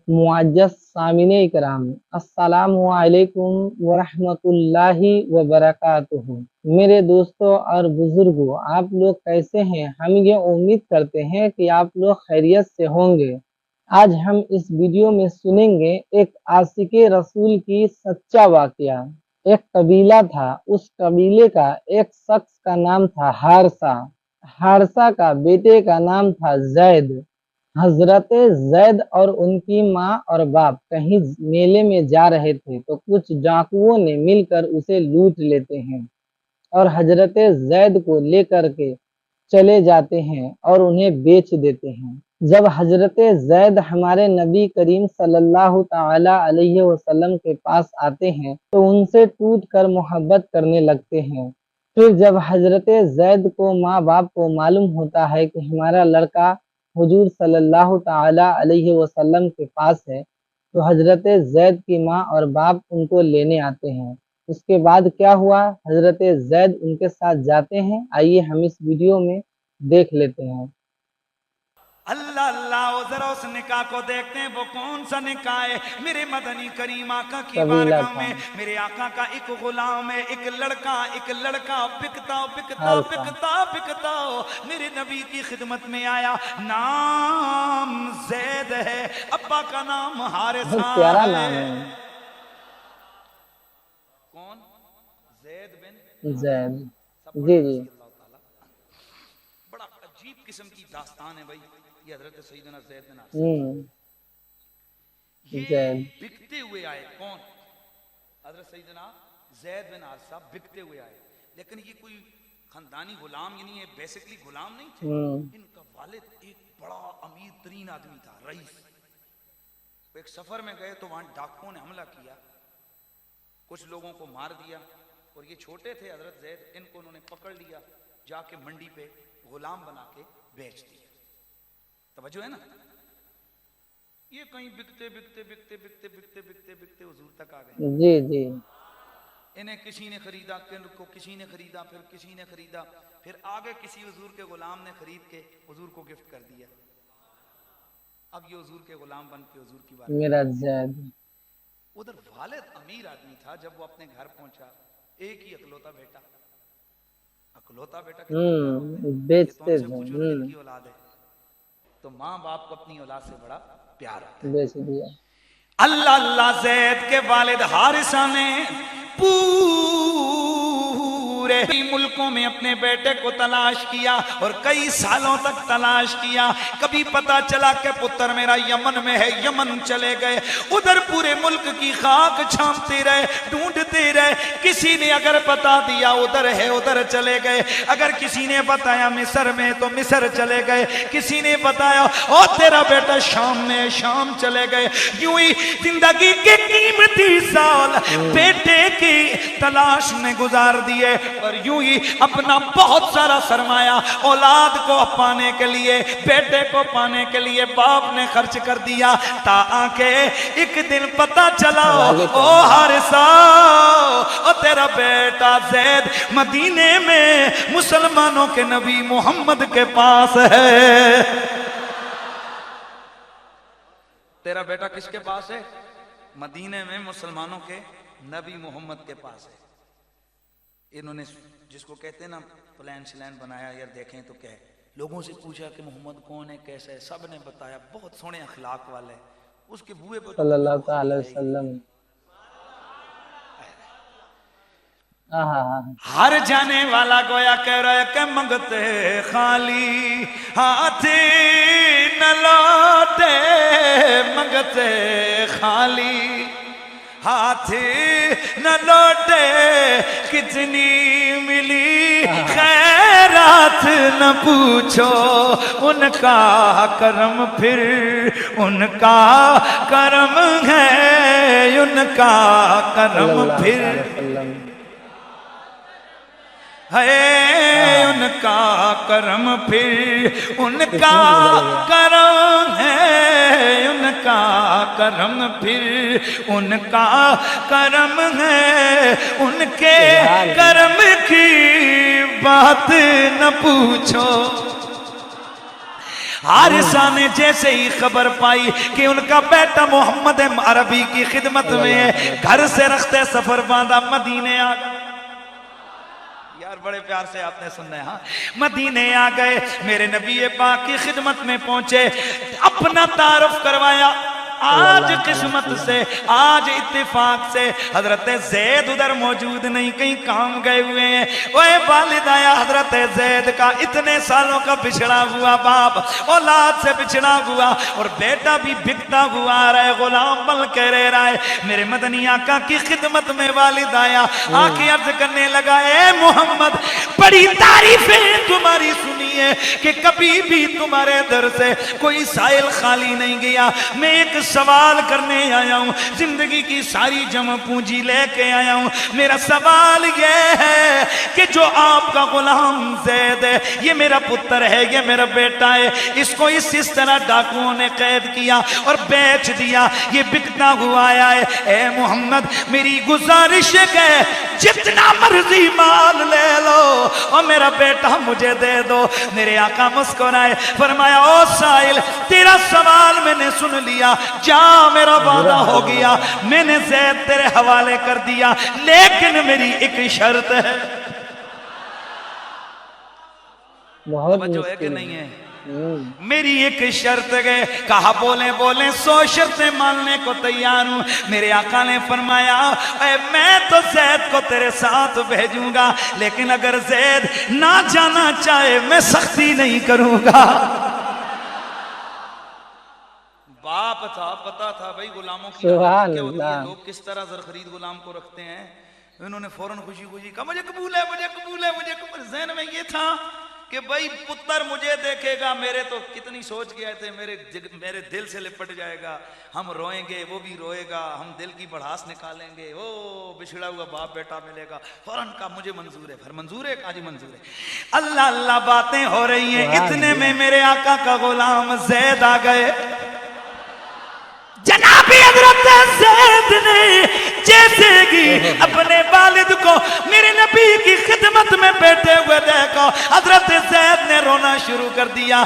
मुअज्जज़ सामिने इकराम, अस्सलामु अलैकुम वरहमतुल्लाहि वबरकातुहू। मेरे दोस्तों और बुजुर्गों, आप लोग कैसे हैं? हम ये उम्मीद करते हैं कि आप लोग खैरियत से होंगे। आज हम इस वीडियो में सुनेंगे एक आशिके रसूल की सच्चा वाकया। एक कबीला था, उस कबीले का एक शख्स का नाम था हारसा। हारसा का बेटे का नाम था जैद। हजरत जैद और उनकी माँ और बाप कहीं मेले में जा रहे थे तो कुछ डाकुओं ने मिलकर उसे लूट लेते हैं और हजरत जैद को लेकर के चले जाते हैं और उन्हें बेच देते हैं। जब हजरत जैद हमारे नबी करीम सल्लल्लाहु ताला अलैहि वसल्लम के पास आते हैं तो उनसे टूट कर मोहब्बत करने लगते हैं। फिर जब हजरत जैद को माँ बाप को मालूम होता है कि हमारा लड़का हुजूर सल्लल्लाहु ताला अलैहि वसल्लम के पास है तो हजरत जैद की माँ और बाप उनको लेने आते हैं। उसके बाद क्या हुआ, हजरत जैद उनके साथ जाते हैं। आइए हम इस वीडियो में देख लेते हैं। अल्लाह अल्लाह, जरा उस निकाह को देखते हैं, वो कौन सा निकाह है। मेरे मदनी करीम आका की बारगाह में मेरे आका का एक गुलाम है, एक लड़का बिकता बिकता बिकता बिकता मेरे नबी की खिदमत में आया। नाम जैद है, अब्बा का नाम हारिसा है। कौन? जैद बिन जैद। जी जी, बड़ा अजीब किस्म की दास्तान है भाई ये हजरत सैयदना जैद बिन हारिसा। ये बिकते हुए आए। कौन? हजरत सैयदना जैद बिन हारिसा बिकते हुए आए। लेकिन ये कोई खानदानी गुलाम ही नहीं है, बेसिकली गुलाम नहीं थे। इनका वालिद एक बड़ा अमीर तरीन आदमी था, रईस। एक सफर में गए तो वहां डाकुओं ने हमला किया, कुछ लोगों को मार दिया और ये छोटे थे हजरत जैद, इनको उन्होंने पकड़ लिया, जाके मंडी पे गुलाम बना के बेच दिया। तवज्जो है ना? ये कहीं बिकते बिकते बिकते बिकते बिकते बिकते बिकते हुजूर तक आ गए। जी जी। इन्हें किसी ने खरीदा, को किसी ने खरीदा, फिर किसी ने खरीदा, फिर आगे किसी हुजूर के गुलाम ने खरीद के हुजूर को गिफ्ट कर दिया। अब ये हुजूर के गुलाम बन के हुजूर की बात। मेरा जैद। उधर वालिद अमीर आदमी था। जब वो अपने घर पहुंचा, एक ही अकलौता बेटा बेचते की औलाद है तो माँ बाप को अपनी औलाद से बड़ा प्यार आता है। बेच दिया। अल्लाह अल्लाह, जैद के वालिद हारिसा ने पूरे मुल्कों में अपने बेटे को तलाश किया और कई सालों तक तलाश किया। कभी पता चला कि पुत्र मेरा यमन में है, यमन चले गए। उधर पूरे मुल्क की खाक छानते रहे, ढूंढते रहे। किसी ने अगर बता दिया उधर है, उधर चले गए। अगर किसी ने बताया मिस्र में तो मिस्र चले गए। किसी ने बताया ओ तेरा बेटा शाम में, शाम चले गए। यूं ही जिंदगी के कीमती साल बेटे की तलाश में गुजार दिए और यूं ही अपना बहुत सारा सरमाया औलाद को पाने के लिए, बेटे को पाने के लिए बाप ने खर्च कर दिया। ताकि एक दिन पता चला ओ हारिसा, ओ तेरा बेटा जैद मदीने में मुसलमानों के नबी मोहम्मद के पास है। तेरा बेटा किसके पास है? मदीने में मुसलमानों के नबी मोहम्मद के पास है। इन्होंने जिसको कहते हैं ना प्लान श्लान बनाया, यार देखें तो क्या है। लोगों से पूछा कि मोहम्मद कौन है, कैसा है, सब ने बताया बहुत सोने अखलाक वाले है। उसके बुए पर सल्लल्लाहु अलैहि वसल्लम। हर जाने वाला गोया कह रहा है कि मंगते खाली हाथ न लौटे, मंगते खाली हाथ न लौटे। कितनी मिली खैरात न पूछो, उनका करम फिर उनका करम है, उनका करम फिर है, उनका करम फिर उनका करम है, उनका करम फिर उनका करम है। उनके करम की बात न पूछो। हारिसा ने जैसे ही खबर पाई कि उनका बेटा मोहम्मद अरबी की खिदमत में है, घर से रखते सफर बांधा, मदीने आ गए। यार बड़े प्यार से आपने सुनना है। हाँ, मदीने आ गए, मेरे नबी पाक की खिदमत में पहुंचे, अपना तारुफ करवाया। आज किस्मत से, आज इत्तेफाक से हजरत ज़ैद उधर मौजूद नहीं, कहीं काम गए हुए हैं। ओए वालिद आया हजरत ज़ैद का, इतने सालों का बिछड़ा हुआ बाप औलाद से बिछड़ा हुआ और बेटा भी बिकता हुआ आ रहा है, गुलाम बन के रह रहा है। मेरे मदनी आका की खिदमत में वालिद आया, आके अर्ज करने लगा, ए मोहम्मद, बड़ी तारीफें तुम्हारी सुनी है कि कभी भी तुम्हारे दर से कोई साइल खाली नहीं गया। मैं एक सवाल करने आया हूं, जिंदगी की सारी जमा पूंजी लेके आया हूं। मेरा सवाल यह है कि जो आपका गुलाम ज़ैद है, ये मेरा पुत्र है, ये मेरा बेटा है, इसको इस तरह डाकुओं ने कैद किया और बेच दिया, ये बिकता हुआ आया है। ए मोहम्मद, मेरी गुजारिश है, जितना मर्जी माल ले लो और मेरा बेटा मुझे दे दो। मेरे आका मुस्कुराए, फरमाया, ओ साइल, तेरा सवाल मैंने सुन लिया, जा, मेरा वादा हो गया, मैंने ज़ैद तेरे हवाले कर दिया, लेकिन मेरी एक शर्त है। बहुत बच्चों है कि मुश्किल नहीं है? मेरी एक शर्त है। कहा, बोले बोले 100 शर्तें मानने को तैयार हूं। मेरे आका ने फरमाया, मैं तो ज़ैद को तेरे साथ भेजूंगा, लेकिन अगर ज़ैद ना जाना चाहे मैं सख्ती नहीं करूंगा। बाप था, पता था भाई गुलामों की सुभान क्या होती है, अल्लाह। लोग किस तरह ज़रख़रीद गुलाम को रखते हैं। इन्होंने फौरन खुशी खुशी कहा, मुझे कबूल है, मुझे कबूल है, मुझे कबूल। ज़हन में ये था कि भाई पुत्र मुझे देखेगा, मेरे तो कितनी सोच के आए थे, मेरे दिल से लिपट जाएगा, हम रोएंगे, वो भी रोएगा, हम दिल की भड़ास निकालेंगे, ओ बिछड़ा हुआ बाप बेटा मिलेगा। फौरन का मुझे मंजूर है, फिर मंजूर है, काजी मंजूर है। अल्लाह अल्लाह बातें हो रही हैं, इतने में मेरे आका का गुलाम ज़ैद आ गए। जनाबी हजरत ज़ैद ने जैसे कि अपने वालिद को मेरे नबी की खिदमत में बैठे हुए देखा, हजरत ज़ैद ने रोना शुरू कर दिया,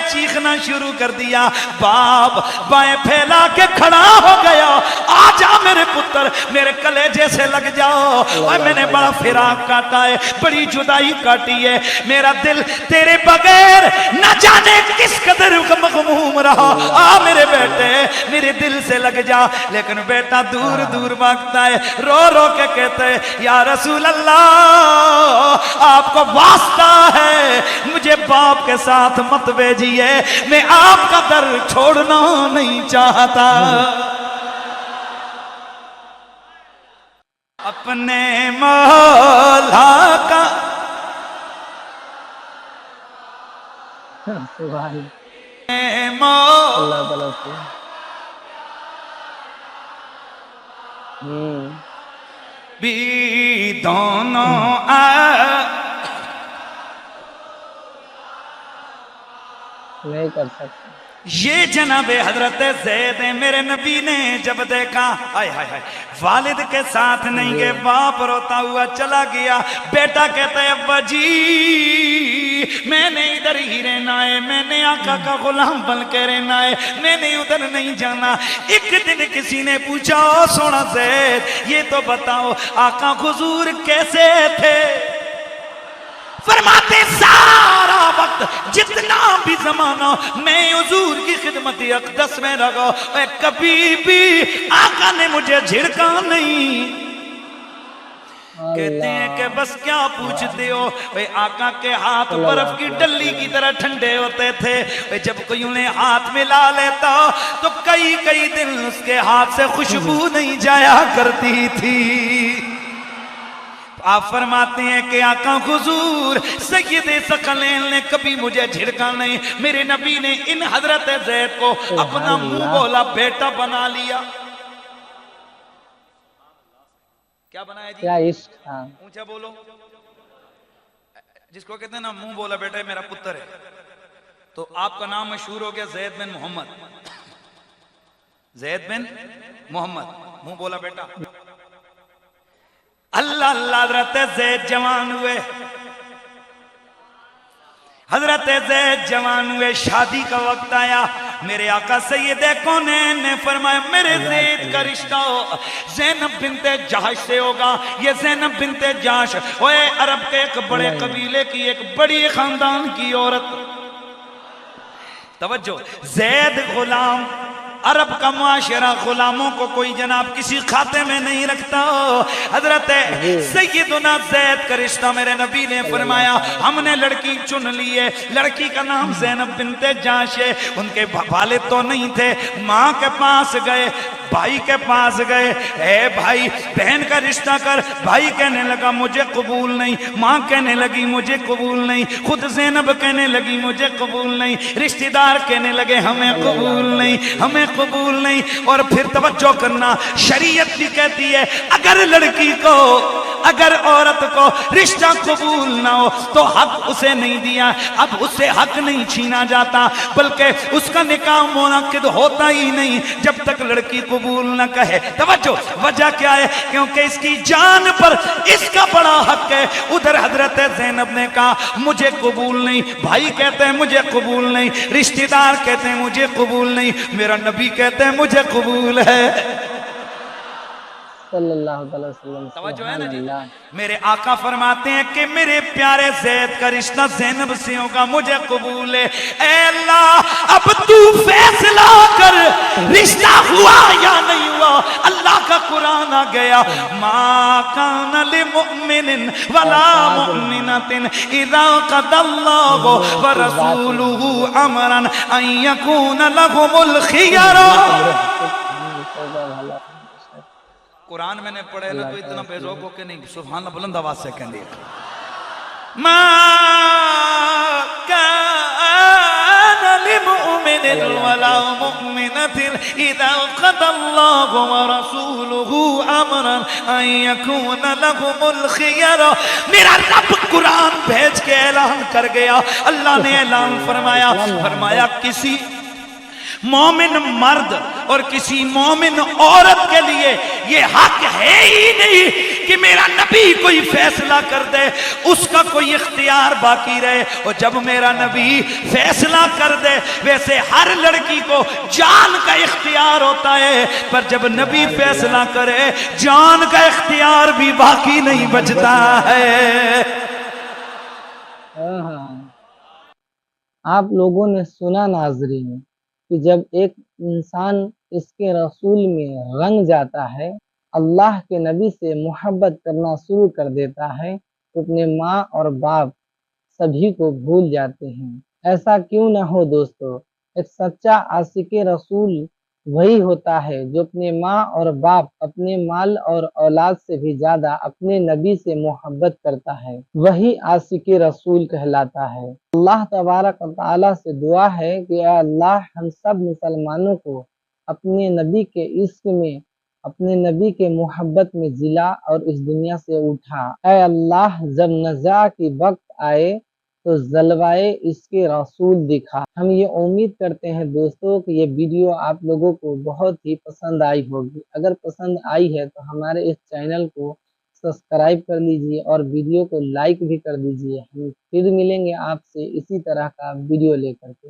चीखना शुरू कर दिया। बाप बाएं फैला के खड़ा हो गया, आजा मेरे पुत्र, मेरे कलेजे से लग जाओ, और मैंने बड़ा फिराक काटा है, बड़ी जुदाई काटी है, मेरा दिल तेरे बगैर न जाने किस कदर मग़मूम रहा। आ मेरे बेटे, मेरे दिल से लग जा। लेकिन बेटा दूर दूर भागता है, रो रो के कहते है, या रसूल अल्लाह, आपको वास्ता है, मुझे बाप के साथ मत भेजिए, मैं आपका दर छोड़ना नहीं चाहता। अपने मौला का सुभान मौला अल्लाह ताला से। भी दोनों नहीं कर सकते। ये जनाबे हजरत ज़ैद मेरे नबी ने जब देखा, हाय हाय हाय, वालिद के साथ नहीं गए, बाप रोता हुआ चला गया। बेटा कहता है, अब्बा जी मैंने इधर ही रहना है, मैंने आका का गुलाम बन के रहना है, मैंने उधर नहीं जाना। एक दिन किसी ने पूछा, ओ सोना ज़ैद, ये तो बताओ आका हुजूर कैसे थे? फरमाते, सारा वक्त जितना भी जमाना मैं हुजूर की खिदमत अक़दस में रहा, कभी भी आका ने मुझे झिड़का नहीं। कहते हैं कि बस क्या पूछते हो, वे आका के हाथ बर्फ की डल्ली की तरह ठंडे होते थे। वे जब कोई उन्हें हाथ में ला लेता तो कई कई दिन उसके हाथ से खुशबू नहीं जाया करती थी। आप फरमाते हैं कि आका हुजूर सैयदे सकलैन ने कभी मुझे झिड़का नहीं। मेरे नबी ने इन हजरत ज़ैद को अपना मुंह बोला बेटा बना लिया। क्या बनाया जी? क्या इश्क था। ऊंचा बोलो। जिसको कहते हैं ना मुंह बोला बेटा मेरा पुत्र है, तो आपका नाम मशहूर हो गया ज़ैद बिन मोहम्मद। ज़ैद बिन मोहम्मद, मुंह बोला बेटा। अल्लाह अल्लाह, हजरत ज़ैद जवान हुए, حضرت زید جوان ہوئے، شادی کا وقت آیا، میرے آقا سید کونین نے فرمایا میرے زید کا رشتہ زینب بنت جہش سے ہوگا۔ یہ زینب بنت جہش وہ عرب کے ایک بڑے قبیلے کی ایک بڑی خاندان کی عورت۔ توجہ، زید غلام، عرب کا معاشرہ غلاموں کو کوئی جناب کسی کھاتے میں نہیں رکھتا۔ حضرت سیدنا زید کا رشتہ میرے نبی نے فرمایا ہم نے لڑکی چن لی ہے، لڑکی کا نام زینب بنت جہش ہے۔ ان کے والد تو نہیں تھے، ماں کے پاس گئے، بھائی کے پاس گئے، اے بھائی بہن کا رشتہ کر۔ بھائی کہنے لگا مجھے قبول نہیں، ماں کہنے لگی مجھے قبول نہیں، خود زینب کہنے لگی مجھے قبول نہیں، رشتہ دار کہنے لگے ہمیں قبول نہیں، ہمیں قبول نہیں۔ اور پھر توجہ کرنا، شریعت بھی کہتی ہے اگر لڑکی کو، اگر عورت کو رشتہ قبول نہ ہو تو حق اسے نہیں دیا، اب اس سے حق نہیں چھینا جاتا، بلکہ اس کا نکاح منعقد ہوتا ہی نہیں جب تک لڑکی قبول نہ کہے۔ توجہ، وجہ کیا ہے؟ کیونکہ اس کی جان پر اس کا بڑا حق ہے۔ ادھر حضرت زینب نے کہا مجھے قبول نہیں، بھائی کہتے ہیں مجھے قبول نہیں، رشتہ دار کہتے ہیں مجھے قبول نہیں، میرا نبی کہتے ہیں مجھے قبول ہے۔ صلی اللہ علیہ وسلم۔ توجہ ہے نا جی؟ اللہ، میرے آقا فرماتے ہیں کہ میرے پیارے زید کا رشتہ زینب سے ہوگا، مجھے قبول ہے۔ اے اللہ اب تو فیصلہ کر، رشتہ ہوا یا نہیں ہوا؟ اللہ کا قرآن آ گیا، ما کان لمؤمن ولا مؤمنۃ اذا قضى اللہ ورسولہ امرا ان یکون لهم الخیرہ۔ قرآن میں نے پڑھے نا تو اتنا بے ذوق ہو کہ نہیں سبحان اللہ بلند آواز سے کہنے ما کان لمؤمن ولا مؤمنۃ اذا قضى اللہ ورسولہ امرا ان یکون لهم الخیرہ۔ میرا رب قرآن بھیج کے اعلان کر گیا، اللہ نے اعلان فرمایا کسی مومن مرد اور کسی مومن عورت کے لیے یہ حق ہے ہی نہیں کہ میرا نبی کوئی فیصلہ کر دے، اس کا کوئی اختیار باقی رہے۔ اور جب میرا نبی فیصلہ کر دے، ویسے ہر لڑکی کو جان کا اختیار ہوتا ہے، پر جب نبی فیصلہ کرے جان کا اختیار بھی باقی نہیں بچتا ہے۔ آپ لوگوں نے سنا ناظرین کہ جب ایک انسان اس کے رسول میں رنگ جاتا ہے، اللہ کے نبی سے محبت کرنا شروع کر دیتا ہے تو اپنے ماں اور باپ سبھی کو بھول جاتے ہیں۔ ایسا کیوں نہ ہو دوستو، ایک سچا عاشق رسول وہی ہوتا ہے جو اپنے ماں اور باپ، اپنے مال اور اولاد سے بھی زیادہ اپنے نبی سے محبت کرتا ہے، وہی عاشق رسول کہلاتا ہے۔ اللہ تبارک و تعالیٰ سے دعا ہے کہ اے اللہ ہم سب مسلمانوں کو اپنے نبی کے عشق میں، اپنے نبی کے محبت میں جلا اور اس دنیا سے اٹھا۔ اے اللہ جب نزاع کی وقت آئے تو جلوائے اس کے رسول دکھا۔ ہم یہ امید کرتے ہیں دوستوں کہ یہ ویڈیو آپ لوگوں کو بہت ہی پسند آئی ہوگی۔ اگر پسند آئی ہے تو ہمارے اس چینل کو سبسکرائب کر لیجئے اور ویڈیو کو لائک بھی کر دیجئے۔ ہم پھر ملیں گے آپ سے اسی طرح کا ویڈیو لے کر کے۔